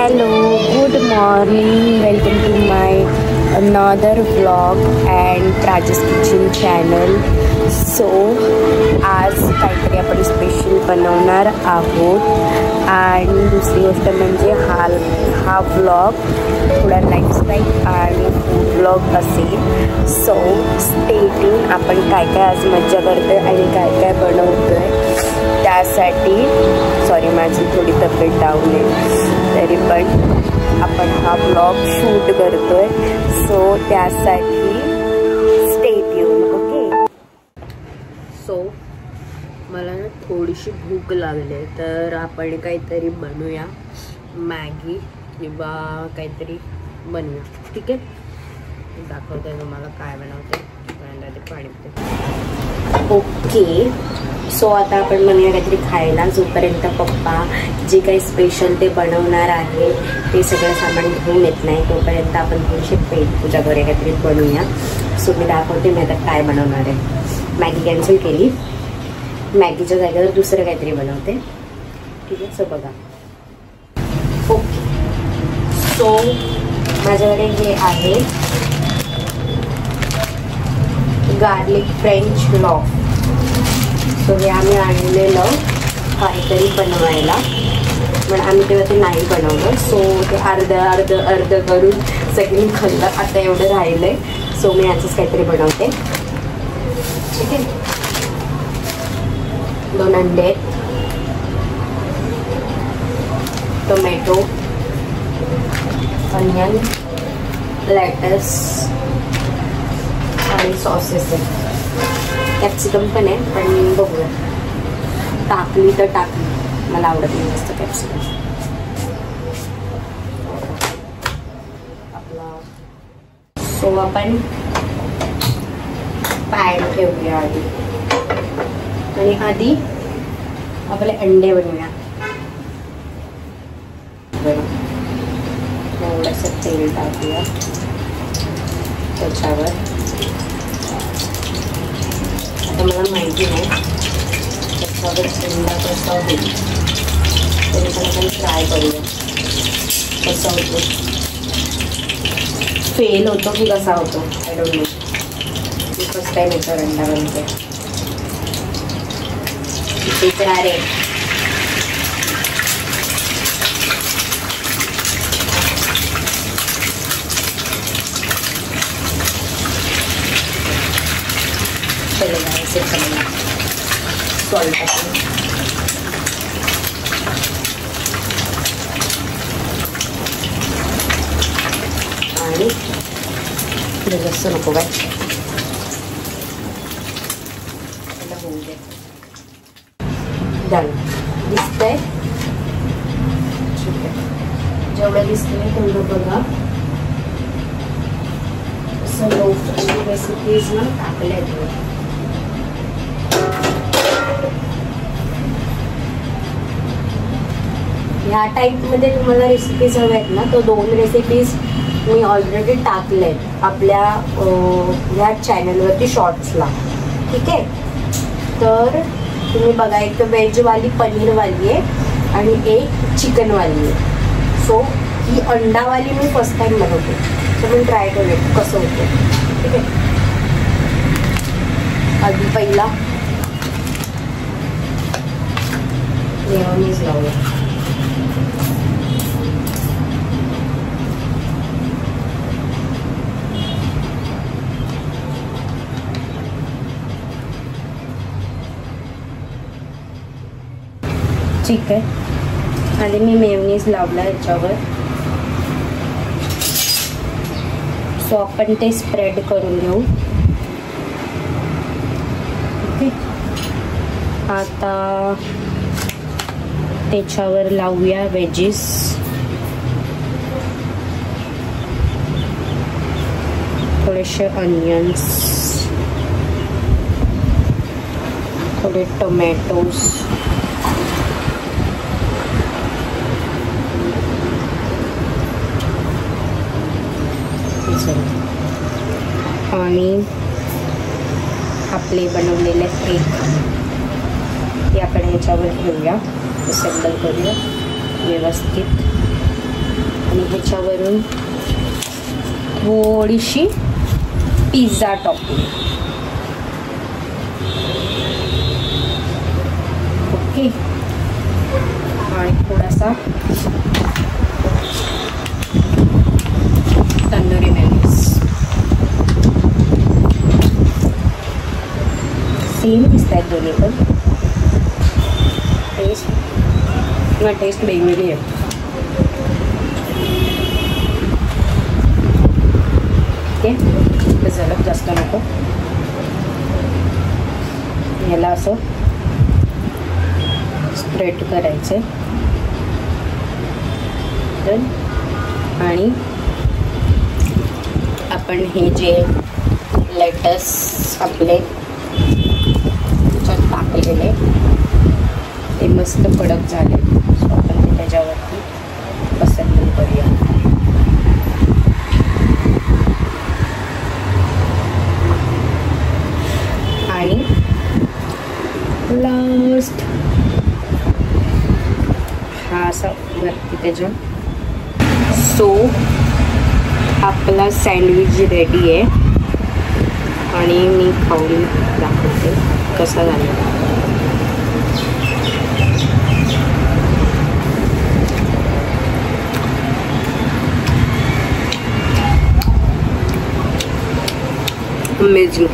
Hello, good morning. Welcome to my another vlog and Raja's Kitchen channel. So आज काहीतरी आपण special बनवणार आहोत आणि दुसरी गोष्ट म्हणजे हा व्लॉग थोडा लाईफस्टाईल आणि फूड व्लॉग असेल. So stay tune. आपण काय काय आज मज्जा करतोय आणि काय काय बनवतोय त्यासाठी. सॉरी माझी थोडी तब्येत डाऊन आहे तरी पण आपण हा व्लॉग शूट करतोय. सो त्यासाठी स्टे ट्यून. ओके. सो मला ना थोडीशी भूक लागली आहे तर आपण काहीतरी बनवूया. मॅगी किंवा काहीतरी बनवूया. ठीक आहे. दाखवते तुम्हाला काय बनवते. ते पाणी पिते. ओके. सो आता आपण बनवूया काहीतरी खायला. जोपर्यंत पप्पा जे काही स्पेशल ते बनवणार आहे ते सगळं सामान घेऊन येत नाही तोपर्यंत आपण थोडीशी पेट पूजा करूया. काहीतरी बनवूया. सो मी दाखवते मी आता काय बनवणार आहे. मॅगी कॅन्सल केली. मॅगीच्या जागेवर दुसरं काहीतरी बनवते. ठीक आहे. सो बघा. ओके. सो माझ्याकडे हे आहे गार्लिक फ्रेंच लॉफ. सो हे आम्ही आणलेलं काहीतरी बनवायला पण आम्ही तेव्हा ते नाही बनवलं. सो ते अर्ध करून सगळी खाल्लं. आता एवढं राहिलंय. सो मी याचंच काहीतरी बनवते. ठीक आहे. 2 अंडे, टोमॅटो, अनियन, लेटस आणि सॉसेस आहे. कॅप्सिकम पण आहे पण बघूया. टाकली तर टाकली. मला आवडत नाही जास्त कॅप्सिकम. सो आपण पॅन ठेवूया आधी आणि आधी आपले अंडे बनवूया. थोडंसं तेल टाकूया त्याच्यावर. आता मला माहिती नाही त्याच्यावर अंडा कसा होईल तरी पण आपण ट्राय करूया कसा होतो. फेल होतो की कसा होतो I don't know. Me first time याच्यावर अंडा बनते. रे चलेगा ऐसे चलेगा. सॉल्ट आणि जास्त नको काय होऊ दे. झालं. दिसतंय. ठीक आहे. जेवढं दिसतंय तेवढं बघा. असं लोक रेसिपीज ना टाकल्या आहेत. ह्या टाईपमध्ये तुम्हाला रेसिपीज हव्या आहेत ना तर 2 रेसिपीज मी ऑलरेडी टाकलेत आपल्या ह्या चॅनलवरती शॉर्ट्सला. ठीक आहे. तर तुम्ही बघा. एक तर व्हेजवाली पनीरवाली आहे आणि एक चिकनवाली आहे. सो ही अंडावाली मी फर्स्ट टाइम बनवते. तर मी ट्राय करूया कसं होतं. ठीक आहे. आधी पहिला मेयोनीज लावूया. ठीक आहे. आधी मी मेयोनीज लावला याच्यावर. सो आपण ते स्प्रेड करून घेऊ. ओके. आता त्याच्यावर लावूया वेजीस. थोडेसे अनियन्स, थोडे टोमॅटोज, आणि आपले बनवलेले एग ते आपण ह्याच्यावर ठेवूया. असेंबल करूया व्यवस्थित. आणि ह्याच्यावरून थोडीशी पिझ्झा टॉपिंग. ओके, आणि थोडासा तंदुरी मेयोनीज. सेम दिसत आहेत दोन्ही पण. टेस्ट वेगवेगळी आहे. ओके, झालं, जास्त नको. याला असं स्प्रेड करायचं आणि आपण हे जे लेटस आपले टाकलेले ते मस्त कडक झाले. सो आपण ते त्याच्यावरती पसंत करूया. आणि लास्ट हा असा वरती त्याच्या. सो आपला सँडविच रेडी आहे आणि मी खाऊन दाखवते कसा झाला. अमेजिंग,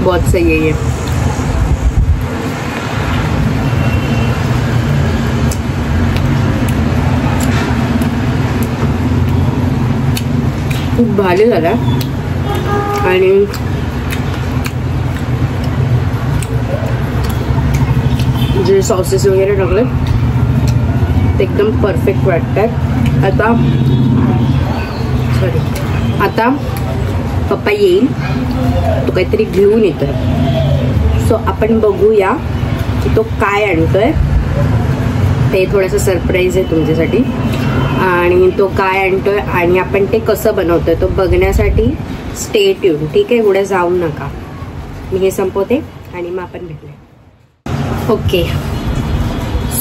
बहुत सही है ये. खूप भारी झाला आणि जे सॉसेस वगैरे टाकले ते एकदम परफेक्ट वाटतात. आता पप्पा येईल, तो काहीतरी घेऊन येतोय. सो आपण बघूया की तो काय आणतोय. ते थोडंसं सरप्राईज आहे तुमच्यासाठी. आणि तो काय आणतोय आणि आपण ते कसं बनवतोय तो बघण्यासाठी स्टे ट्यून. ठीक आहे, पुढे जाऊ नका. मी हे संपवते आणि मग आपण भेटूया. ओके,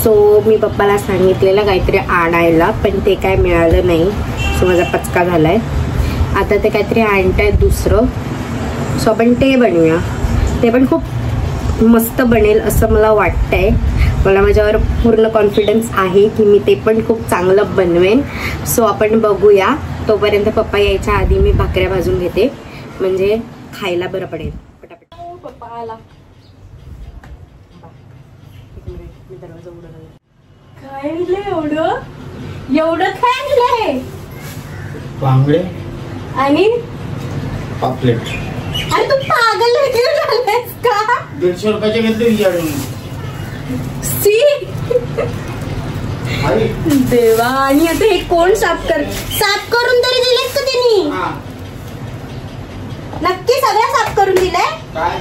सो मी पप्पाला सांगितलेलं काहीतरी आणायला, पण ते काय मिळालं नाही. सो माझा पचका झालाय. आता ते काहीतरी आणतायत दुसरं. सो आपण ते बनवूया. ते पण खूप मस्त बनेल असं मला वाटतंय. मला माझ्यावर पूर्ण कॉन्फिडन्स आहे की मी ते पण खूप चांगलं बनवेन. सो आपण बघूया. तोपर्यंत पप्पा यायच्या आधी मी भाकऱ्या भाजून घेते, म्हणजे खायला बरं पडेल. पटापट. पप्पा आला. मी दरवाजा उघडला. काय आणलंय एवढं? एवढं काय आणलंय? बांगडे आणि पापलेट. अरे तू पागल झालायस का? 150 रुपयाचे घेतले विचारून. देवा, आणि आता हे कोण साफ करून तरी दिलेत का त्यांनी? नक्की सगळं साफ करून दिलंय? काय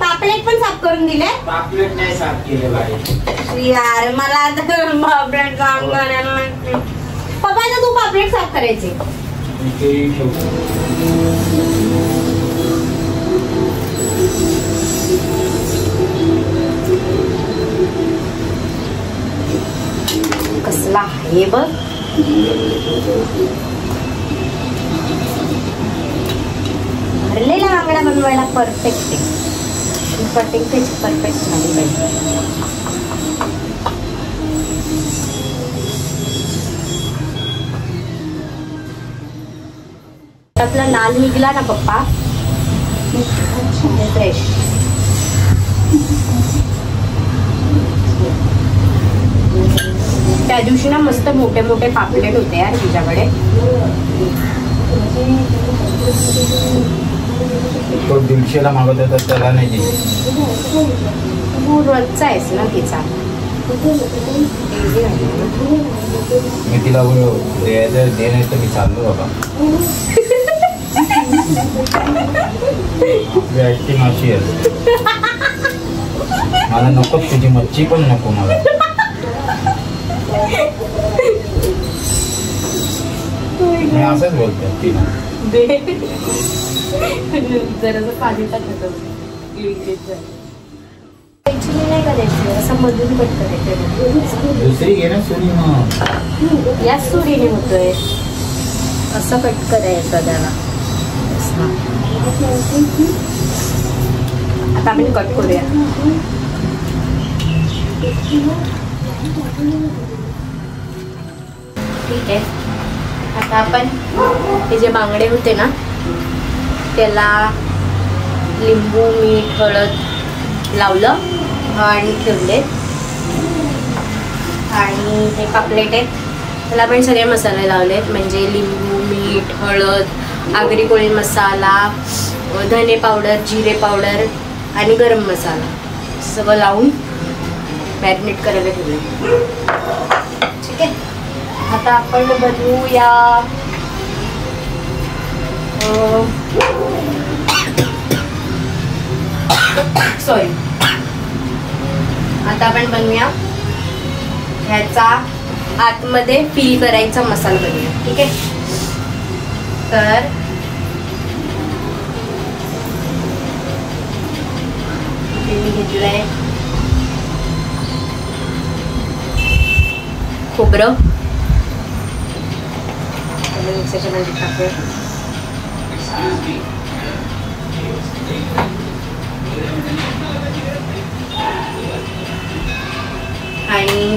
पापलेट पण साफ करून दिले? पापलेट नाही साफ केले बाई. यार मला आता पापलेट काम करायला लागते. पप्पा तू पापलेट साफ करायचे. कसला आहे बघ. भरलेला बांगडा बनवायला परफेक्ट आहे. परफेक्ट झाली पाहिजे. आपला लाल निघला ना पप्पा, फ्रेश. त्या दिवशी ना मस्त मोठे मोठे पापलेट होते यार तुझ्याकडे. तो 150ला मागत होता त्याला नाही दिली. तू रोजचा आहेस ना तिचा. मी तिला द्यायचं दे, नाही तर मी चाललो बाबा. ऍक्टिंग अशी आहे. मला नको तुझी मच्छी पण नको मला. मी असंच बोलतो तिला. जरा पाणी टाकत. ऍक्च्युली नाही करायचं, असं मधून कट करायचं. दुसरी घे ना सुरी मग. याच सुरीने होतोय, असं कट करायचं त्याला. आता आपण कट करूया. ठीक आहे. आता आपण हे जे बांगडे होते ना त्याला लिंबू मीठ हळद लावलं आणि ठेवले. आणि हे पापलेट आहेत त्याला पण सगळे मसाले लावलेत, म्हणजे लिंबू मीठ हळद आगरी कोळी मसाला धने पावडर जिरे पावडर आणि गरम मसाला सगळं लावून मॅरिनेट करायला ठेवले. ठीक आहे. आता आपण बनवूया आता आपण बनवूया ह्याचा आतमध्ये फिल करायचा मसाला बनवूया. ठीक आहे. तर मी घेतलंय खोबरं, मिक्सरच्या भांड्यात टाकूया. आणि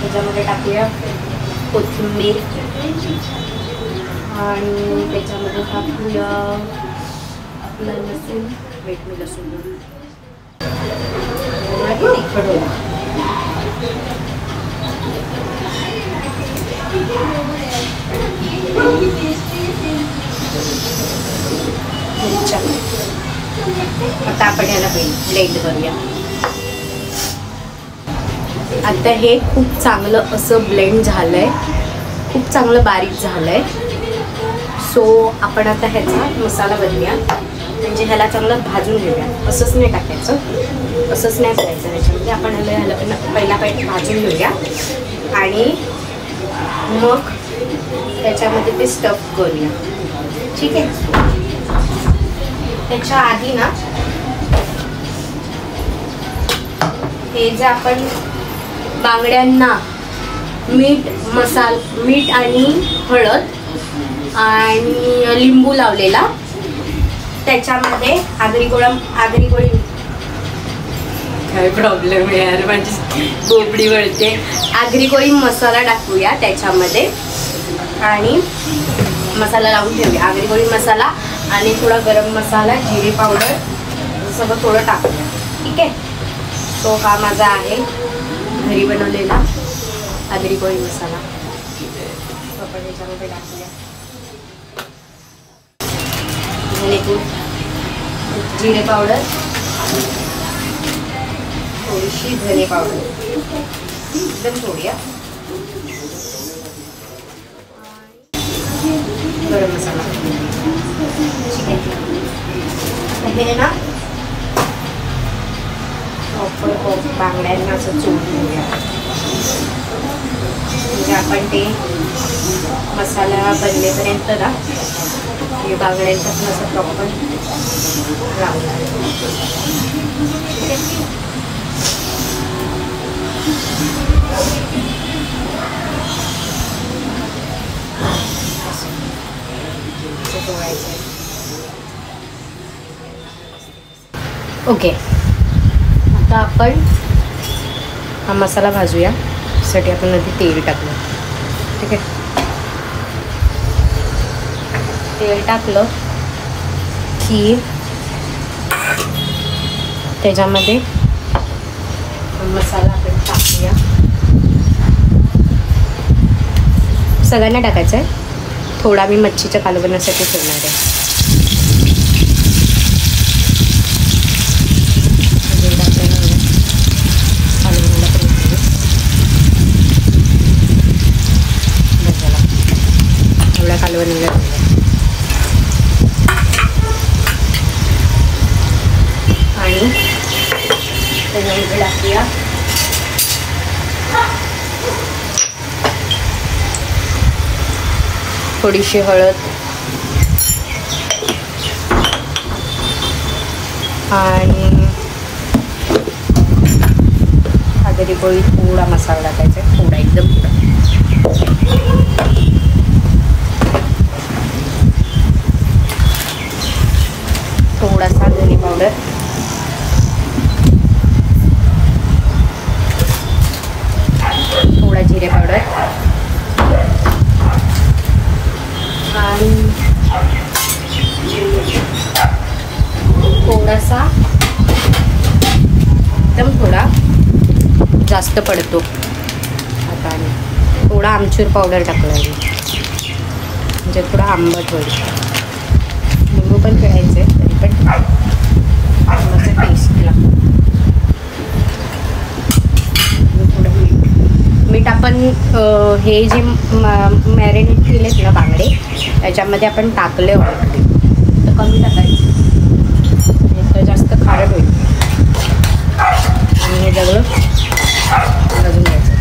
त्याच्यामध्ये टाकूया कोथिंबीर आणि त्याच्यामध्ये टाकूया आपलं लसूण. वेट मी लसूण तिखट होईल. आता आपण याला ब्लेंड करूया. आता हे खूप चांगलं असं ब्लेंड झालंय, खूप चांगलं बारीक झालंय. सो आपण आता ह्याचा मसाला बनवूया, म्हणजे ह्याला चांगलं भाजून घेऊया. असंच नाही टाकायचं, असंच नाही करायचं. त्याच्यामध्ये आपण ह्याला पहिला भाजून घेऊया आणि मग त्याच्यामध्ये ते स्टफ करूया. ठीक आहे. त्याच्या आधी ना हे जे आपण बांगड्यांना मीठ आणि हळद आणि लिंबू लावलेला त्याच्यामध्ये आगरी कोळी काय प्रॉब्लेम आहे यार, माझी बोबडी वळते. आगरी कोळी मसाला टाकूया त्याच्यामध्ये आणि मसाला लावून ठेवूया. आगरी कोळी मसाला आणि थोडा गरम मसाला जिरे पावडर सगळं थोडं टाकूया. ठीक आहे. तो हा माझा आहे घरी बनवलेला आगरी कोळी मसाला. आपण त्याच्यामध्ये टाकूया जिरे पावडर, थोडीशी धने पावडर, एकदम थोडी, गरम मसाला. ठीक आहे. हे ना प्रॉपर बांगड्यांना असं चोळून घेऊया, म्हणजे आपण ते मसाला बनलेपर्यंत ना हे बांगड्यांचा पण असं प्रॉपर लावून. ठीक आहे. ओके. आता आपण हा मसाला भाजूया. साठी आपण आधी तेल टाकलं. ठीक आहे. तेल टाकलं की त्याच्यामध्ये मसाला आपण टाकूया. सगळ्यांना टाकायचं आहे. थोडा मी मच्छीच्या कालवणासाठी ठेवणार आहे. कालवणीला आणि त्याच्यामध्ये टाकूया थोडीशी हळद आणि आगरी पोळी थोडा मसाला टाकायचा आहे, थोडा एकदम थोडासा धने पावडर, थोडा जिरे पावडर आणि थोडासा एकदम थोडा जास्त पडतो आता, आणि थोडा आमचूर पावडर टाकला आहे म्हणजे थोडा आंबट होईल. लिंबू पण पिळायचे तरी पण थोडंसं टेस्टला. थोडं मीठ आपण हे जे मॅरिनेट केलेत ना बांगडे त्याच्यामध्ये आपण टाकले ऑलरेडी, तर कमी टाकायचं तर जास्त खारट होईल. आणि हे सगळं भाजून घ्यायचं.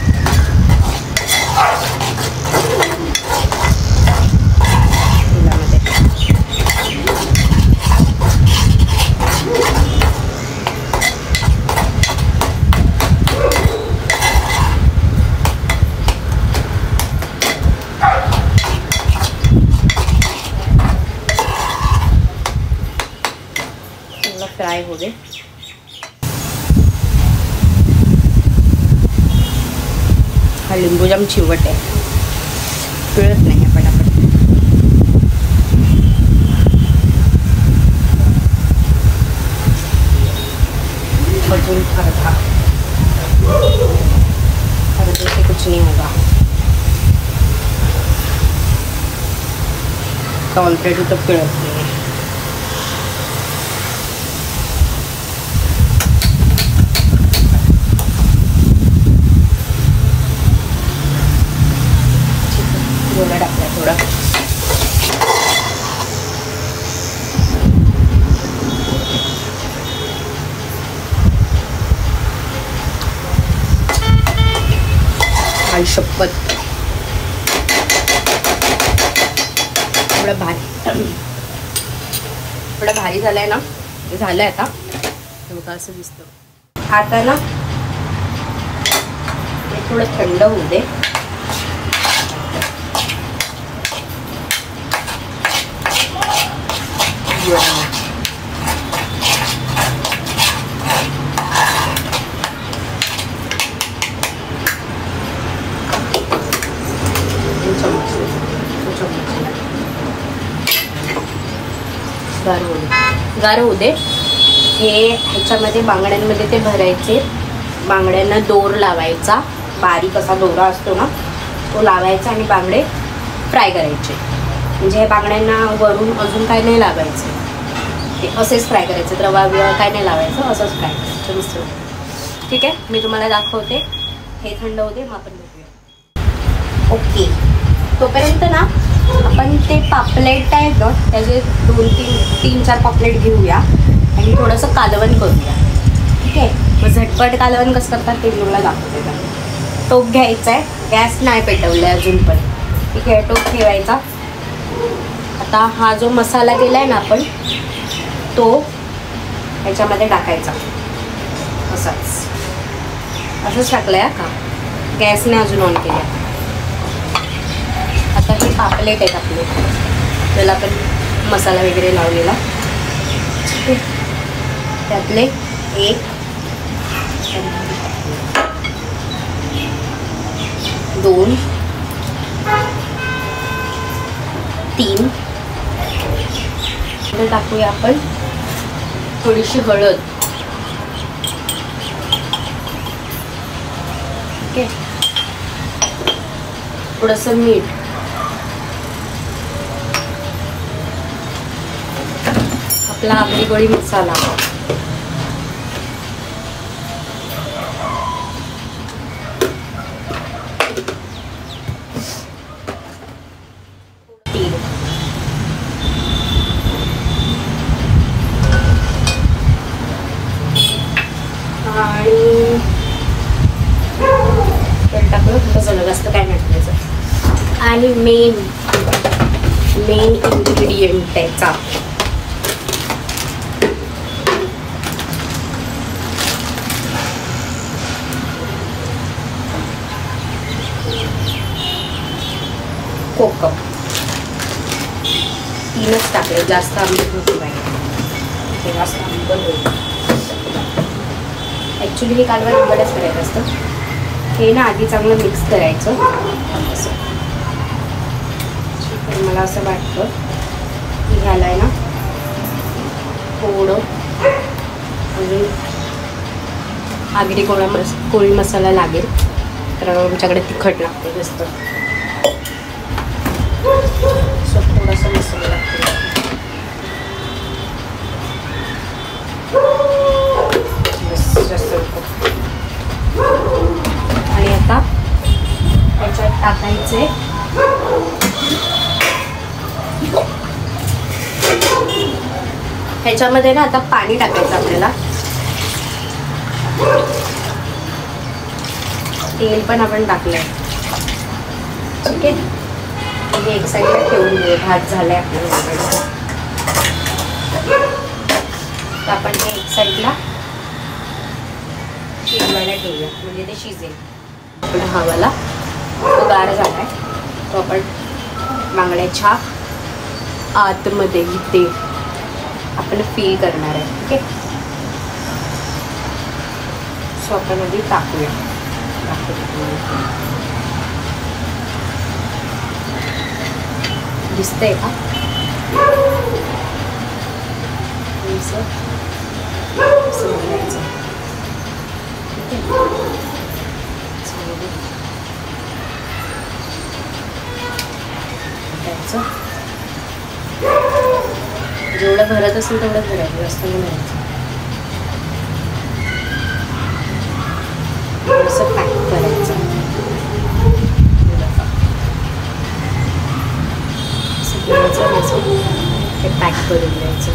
तेलामध्ये फ्राय हो दे. हा लिंबू जाम चिवट आहे, पिळत नाही आपण अजून अर्धा से कुछ नहीं होगा. तो ऑलरेडी तो पिळत नाही. थोड़ा टाकला थोड़ा आई शपथ थोडा भारी झालाय ना, झालंय आता बघा असं दिसतं. आता ना हे थोडं थंड होऊ दे. गार होऊ दे. हे ह्याच्यामध्ये बांगड्यांमध्ये ते भरायचे. बांगड्यांना दोर लावायचा, बारीक असा दोरा असतो ना तो लावायचा आणि बांगडे फ्राय करायचे. म्हणजे हे बांगड्यांना वरून अजून काय नाही लावायचं, ते असेच फ्राय करायचं. रवा बिवा काय नाही लावायचं, असंच फ्राय करायचं मस्त. ठीक आहे, मी तुम्हाला दाखवते. हे थंड होते मग आपण बघूया. ओके, तोपर्यंत ना आपण ते पापलेट आहेत ना त्याचे 2-3-4 पापलेट घेऊया आणि थोडंसं कालवण करूया. ठीक आहे, मग झटपट कालवण कसं करतात ते तुम्हाला दाखवते. टोप घ्यायचा आहे, गॅस नाही पेटवला आहे अजून पण. ठीक आहे, टोप ठेवायचा. आता हा जो मसाला केला आहे ना आपण तो ह्याच्यामध्ये टाकायचा. असंच टाकलं आहे का, गॅसने अजून ऑन केला. आता हे पापलेट आहेत आपले, त्याला आपण मसाला वगैरे लावलेला. त्यातले 1 2 3 टाकूया आपण थोडीशी हळद. ओके, थोडंसं मीठ, आपला आगरी कोळी मसाला, तेल, आणि तेल टाकलं थोडंसं, जास्त काय नाही टाकायचं. आणि मेन इन्ग्रेडियंट त्याचा कोकम 3च टाकले, जास्त आंबट नको पाहिजे, ते जास्त आंबट होईल. ॲक्च्युली हे कालवण आंबटच करायचं असतं. हे ना आधी चांगलं मिक्स करायचं असं. तर मला असं वाटतं की ह्याला आहे ना थोडं अजून आगरी कोळी मसाला लागेल, कारण आमच्याकडे तिखट लागते जास्त. सो थोडासा मसाला लागतो. जास्त आणि आता त्याच्यात टाकायचे ह्याच्यामध्ये ना आता पाणी टाकायचं आपल्याला. तेल पण आपण टाकलंय. ठीक आहे, म्हणजे एक साईडला ठेवून देऊ. भात झालाय आपल्याला. तर आपण ते एक साईडला शिजवायला ठेवूया, म्हणजे ते शिजेल. आपण हवाला तो गार झालाय, तो आपण बांगड्याच्या आतमध्ये इथे आपण फील करणार आहे. ठीक आहे, सो आपण आधी टाकूया. दिसतंय का? जेवढं भरत असेल तेवढं भरायचं, जास्त नाही भरायचं. असं पॅक करायचं. हे पॅक करून द्यायचं.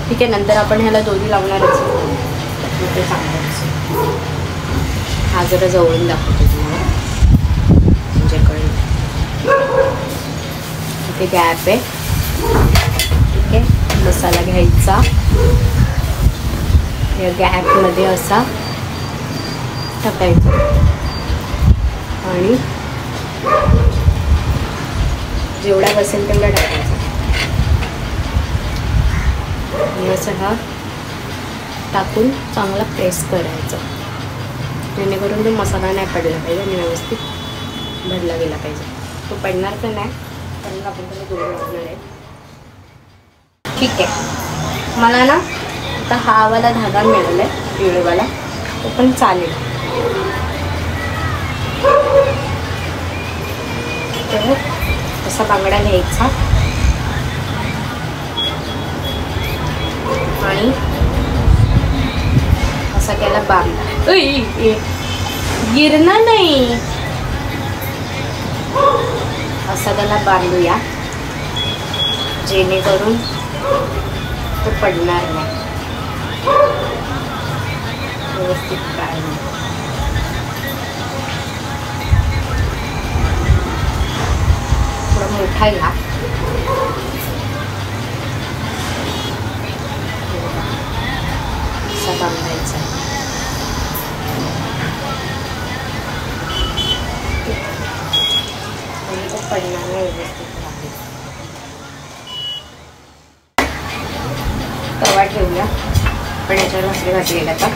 ठीक आहे, नंतर आपण ह्याला दोरी लावणारच. ते चांगलं हा जरा जवळून दाखवतो तुम्हाला, म्हणजे कळेल. इथे गॅप आहे. ठीक आहे, मसाला घ्यायचा, या गॅपमध्ये असा टाकायचा आणि जेवढा बसेल तेवढा टाकायचा. आणि असं हा टाकून चांगला प्रेस करायचा, जेणेकरून तो मसाला नाही पडला पाहिजे आणि व्यवस्थित भरला गेला पाहिजे. तो पडणार तर नाही, कारण आपण त्याला दोन लावणार आहे. ठीक आहे, मला ना आता हा वाला धागा मिळाला आहे पिवळेवाला, तो पण चालेल. तर असा बांगडा घ्यायचा आणि असा त्याला बांधा. गिरणार नाही, असा त्याला बांधूया, जेणेकरून तो पडणार नाही. व्यवस्थित काय थोडा मोठा घ्या. असा बांधायचा. आणि तो पडणार नाही, व्यवस्थित राहील. तवा ठेवूया. पण याच्यावर भाकरी घातलेला आता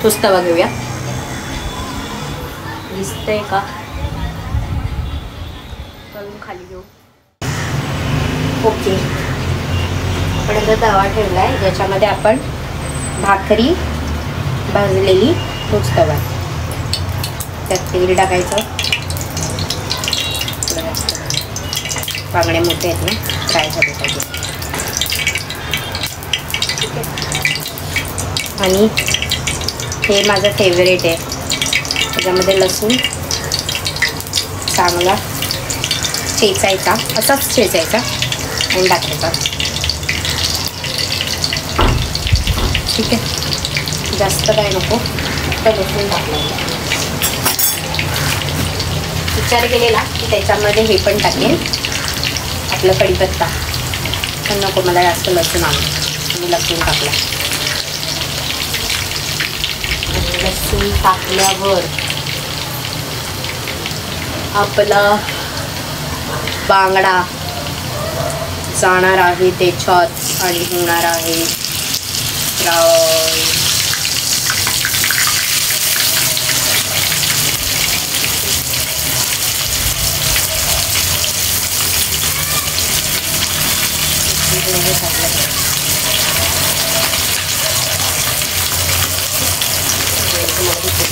तोच तवा घेऊया. दिसतंय का? करून खाली घेऊ. ओके, आपण आता तवा ठेवलाय, ज्याच्यामध्ये आपण भाकरी भाजलेली तोच तवा, त्यात तेल टाकायचं. बांगडे मोठे आहेत ना, फ्राय झाले पाहिजे. आणि हे माझं फेवरेट आहे, त्याच्यामध्ये लसूण चांगला चेचायचा, असाच चेचायचा आणि टाकायचा. ठीक आहे, जास्त काय नको, तर लसूण टाकलं. विचार केलेला की त्याच्यामध्ये हे पण टाकेल आपलं कढीपत्ता, पण नको, मला जास्त लसूण आवडतं, मी लसूण टाकला. लसूण टाकल्यावर आपला बांगडा जाणार आहे त्याच्यात आणि होणार आहे फ्राय.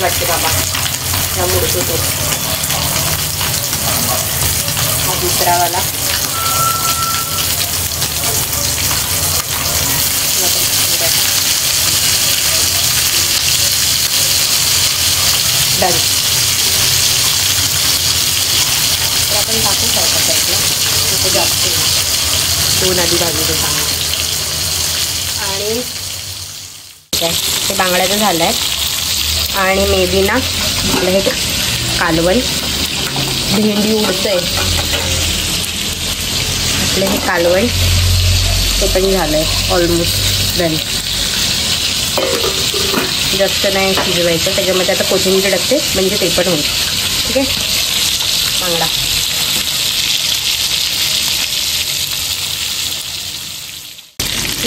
वाटते बाबा त्यामुळे तो हा दुसरावाला डन. तर आपण टाकू शकतो साईडला तिथे जास्त दोन आधी भाजून सांगा. आणि ते बांगड्याचं झालं आहे. आणि मे बी ना आपलं हे कालवण भेंडी उडतंय आपलं हे कालवण ते पण झालं आहे ऑलमोस्ट डन. जास्त नाही शिजवायचं त्याच्यामध्ये आता कोथिंबीर टाकते म्हणजे ते पण होईल. ठीक आहे. बांगडा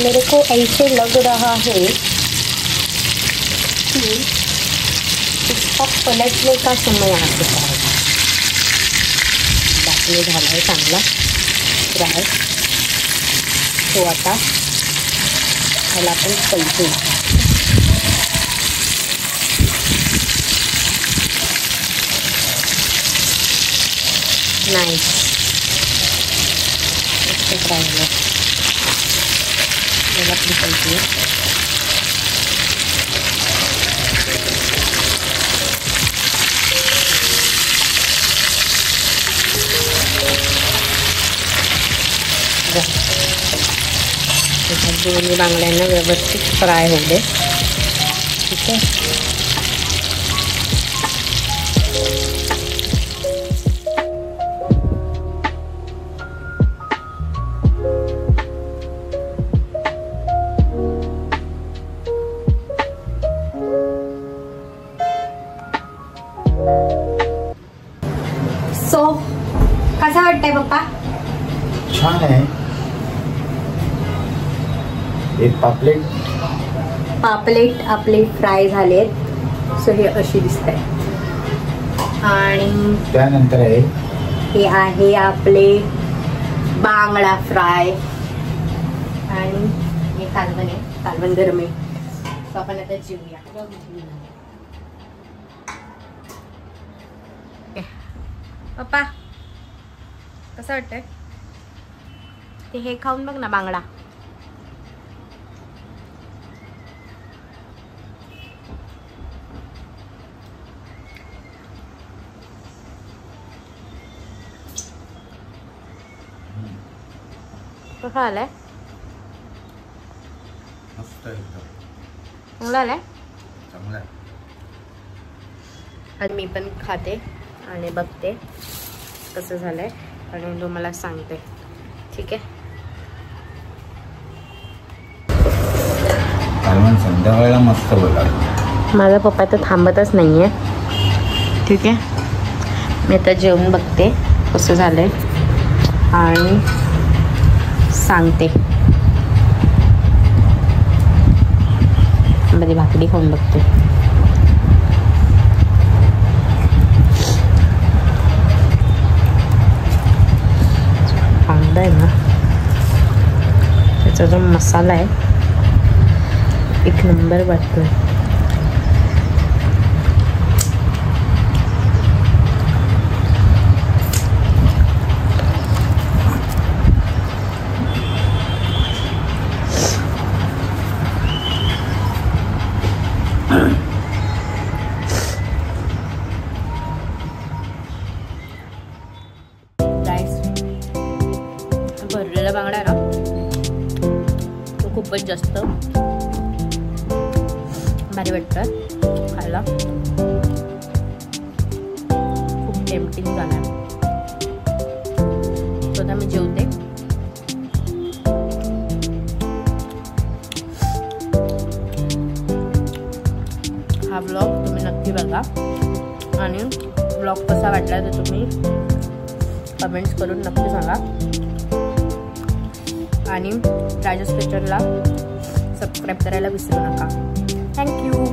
मेरे को ऐसे लग रहा है कि इसका पलटने का समय आ चुका है. बाकी झाला आहे चांगला फ्राय. तो आता ह्याला आपण पलटू. नाईस फ्राय झालं. याला आपण पलटूया. दोन्ही बांगड्यांना व्यवस्थित फ्राय होऊ दे. ठीक आहे. सो कसा वाटतंय पप्पा? छान आहे. एक पापलेट आपले फ्राय झालेत. सो हे अशी दिसत आहे. आणि त्यानंतर आहे हे आहे आपले बांगडा फ्राय. आणि हे कालवण आहे. कालवण गरम आहे. सो आपण आता जेवूया. पप्पा कसं वाटतंय? ते हे खाऊन बघ ना बांगडा. कसं आलंय? मस्त एकदम चांगलं आलंय. चांगलं आहे. आज मी पण खाते आणि बघते कसं झालंय आणि तुम्हाला सांगते. ठीक आहे. संध्याकाळला मस्त बोला. माझा पप्पा तर थांबतच नाहीये. ठीक आहे. मी आता जेवून बघते कसं झालंय आणि सांगते. मध्ये भाकरी खाऊन बघते. कांदा आहे ना त्याचा जो मसाला आहे एक नंबर वाटतोय. भरलेला बांगडा ना तो खूपच जास्त भारी वाटतं खायला. खूप टेम्पटिंग झालं. तो आता मी जेवते. हा ब्लॉग तुम्ही नक्की बघा आणि ब्लॉग कसा वाटला ते तुम्ही कमेंट्स करून नक्की सांगा आणि राजस किचनला सबस्क्राईब करायला विसरू नका. थँक्यू.